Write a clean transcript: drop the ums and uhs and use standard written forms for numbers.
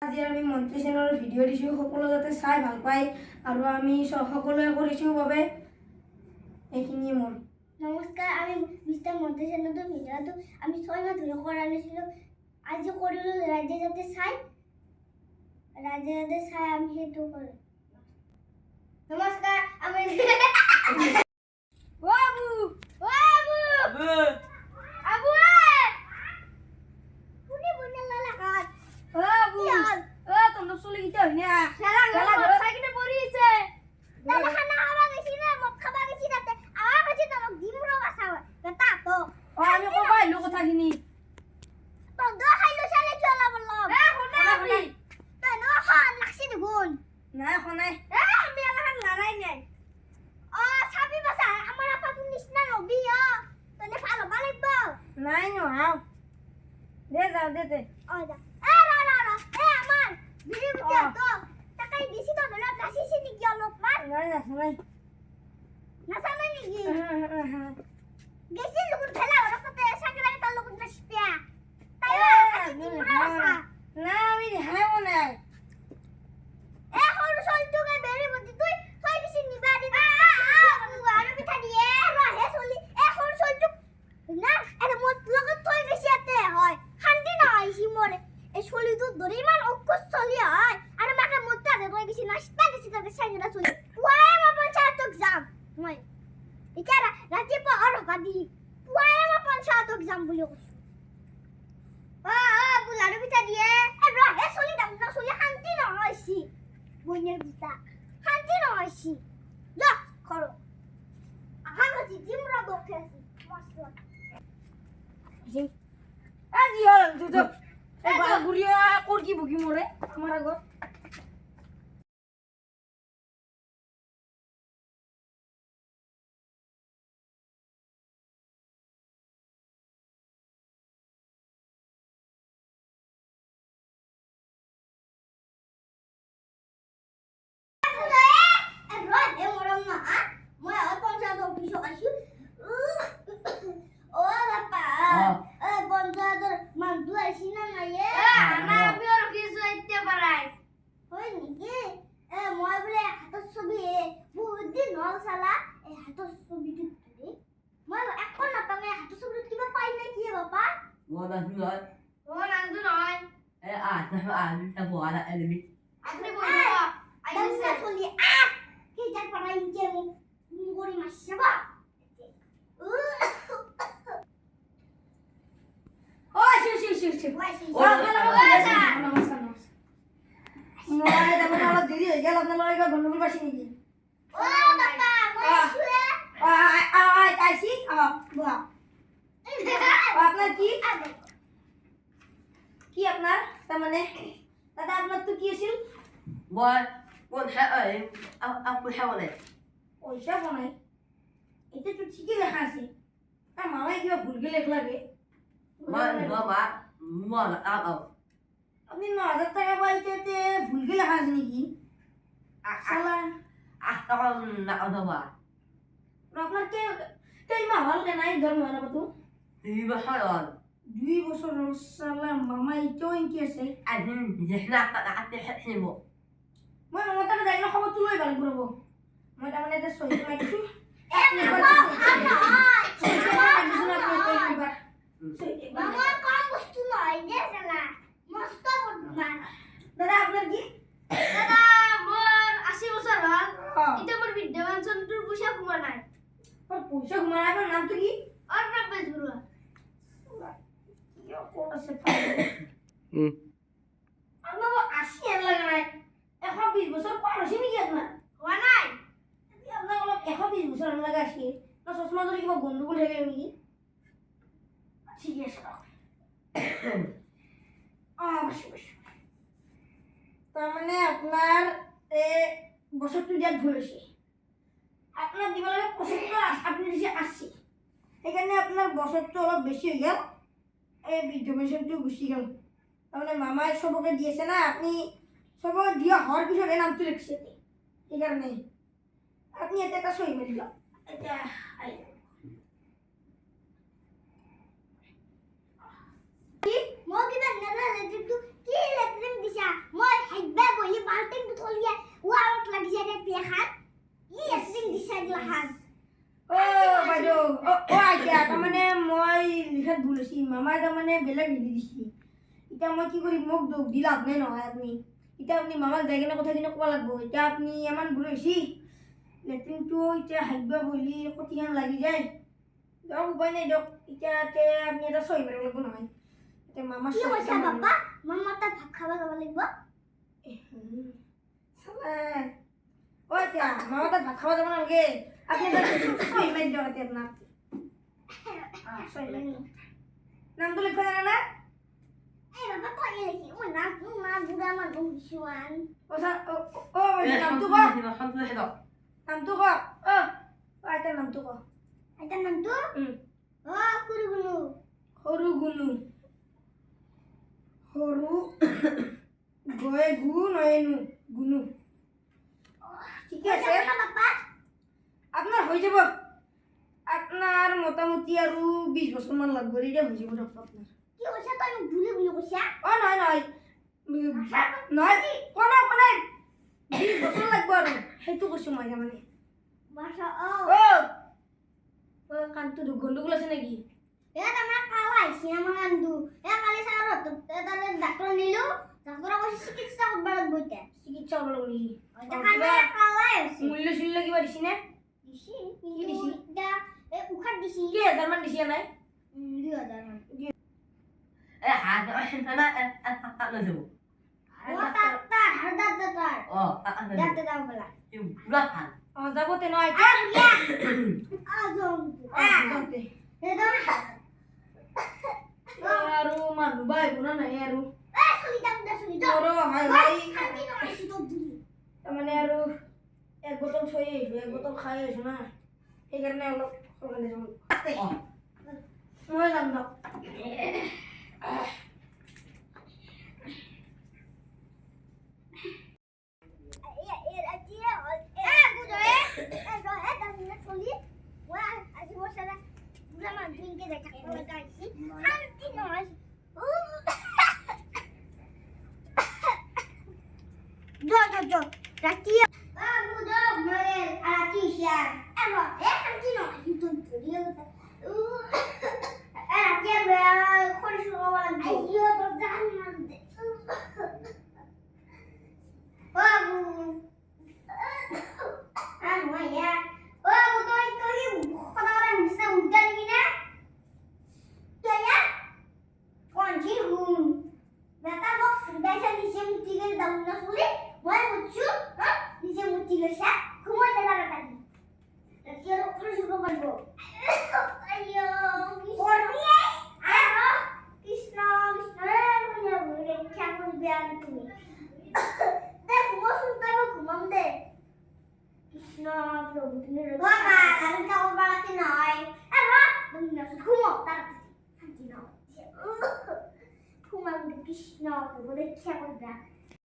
আজি আমি মন্ত্ৰী চেনেলৰ ভিডিঅ' দিছোঁ, সকলো যাতে চাই ভাল পায় আৰু আমি সকলোৱে কৰিছোঁ বাবে এইখিনিয়ে মোৰ। নমস্কাৰ, আমি মিষ্টাৰ মন্ত্ৰী চেনেলৰ ভিডিঅ'টো আমি 6 মাহ ধৰি কৰা নাছিলোঁ। আজি কৰিলোঁ ৰাইজে যাতে চাই আমি সেইটো কৰোঁ। নমস্কাৰ, আমি আপনার কি আপনার তার মানে দাদা আপনার তো কি আছিল পয়সা বনাই এটা তো ঠিকই লেখা আছে তার মামাই কিবা ভুলকে লেখলাগে আপনি 9,000 টাকা পাইতে ভুলকে লেখা আছে নাকি আপনার কেই মাহ হল নাই ধর্ম না তো 2 বছর 2 বছর সালা মামা এটাও ইনকি আছে মই মমতাৰ যাই খবৰ তুলৈ ভাল কৰিব মই তাৰমানে যে সহি মাইছো দাদা আপনার কি দাদা মোর 80 বছর হল এটা মোর বিদ্যমান চন্দ্রর পয়সা ঘুমা নাই পয়সা ঘুমায় আপনার নাম তো কি অর্ণব বেজবুড়া কি কোন আছে আপনার 80 এর লাগা নাই 120 বছর পার হইছে নাকি আপনার হওয়া নাই আপনার অলপ 120 বছর লাগা আছে না চশমা ধরে কিবা গন্ডগোল হয়ে গেল নাকি ঠিক আছে তার মানে আপনার বছরটি দিয়াত ভুল হয়েছে আপনার দিব লাগে 75 আপনি দিছে 80 এখানে আপনার বছরটা অলপ বেশি হয়ে গেল এই বৃদ্ধ পেনশনটি গুছি গেল তার মানে মামায় সবকে দিয়েছে না আপনি সবকে দিয়া হওয়ার পিছনে নামটি লিখছে এই কারণে আপনি এতে একটা সই মেরে দিলাম এটা কি মো কি না না কি লেট্রিন দিছা মো বিয়াখান ই এসিং দিছে গ্লাহান বাইদেউ আইতা তাৰমানে মই লিখাত ভুল হৈছি মামাই তাৰমানে বেলেগ লিখি দিছি এতিয়া মই কি কৰিম মোক দুখ দি লাভ নাই নহয় আপুনি এতিয়া আপুনি মামাক যাই কিনে কথাখিনি ক'ব লাগিব এতিয়া আপুনি ইমান ভুল হৈছি লেট্ৰিনটো এতিয়া হাগিব বহিলি কঠিখান লাগি যায় দিয়ক উপায় নাই দিয়ক এতিয়াতে আপুনি এটা চহী মাৰিব লাগিব নহয় এতিয়া মামা কি কৈছা বাবা মামা তাত ভাত খাব যাব লাগিব এতিয়া মামা তাত ভাত খাব যাব নালাগে আপনি এটা চহী মাৰি দিয়ক এতিয়া আপোনাক চহী মাৰি নামটো লিখিব জানে না এই বাবা কই লিখি ও না বুড়া মানুহ কিছুমান নামটো ক নামটো ক আইতাৰ নামটো ক আইতাৰ নামটো কুৰুগুনু সৰু গুনু সৰু গয়ে গু নয়েনু গুনু ঠিকে আছে বাবা আপনাৰ হয়ে যাব আপনাৰ মোটামুটি আৰু 20 বছৰমান লাগব রে হয়ে যাব ডক্টর আপনার কি কৈছা তই মোক বুঢ়ী বুলি কৈছা ও নহয় নহয় নহয় কোনে 20 বছৰ লাগব আৰু সেইটো কৈছো মই মানে বাসা ও কানটো গন্ডগোল আছে নাকি এটা আমার কালা আইছে আমার আন্দু এ কালি সারত তাহলে ডাক্তার নিলো ডাক্তার কইছে চিকিৎসা করবার বইতে চিকিৎসা করব লাগি ওটা কানে কালা আইছে মূল্য শুল্য কিবা দিছি না দিছি কিন্তু এটা এ উখার দিছি কি জার্মান দিছি নাই 2000 মান এ হাত না হাত না দেব ও তার হাদাত তার ও ডাক্তার দাও বলা এই বুড়া হাত যাব তে নয় আজম যাতে এটা আৰু মানুহ বাই গুণা নাই আৰু এ চলি দাও তোৰ হাই হাই খাতি নইছি তো বুড়ি তাৰমানে আৰু এক বটল থৈ আহিছো এক বটল খাই আহিছো না সেইকাৰণে অলপ সলনি যাম মই যাম দিয়ক কৃষ্ণ প্ৰভু তুমি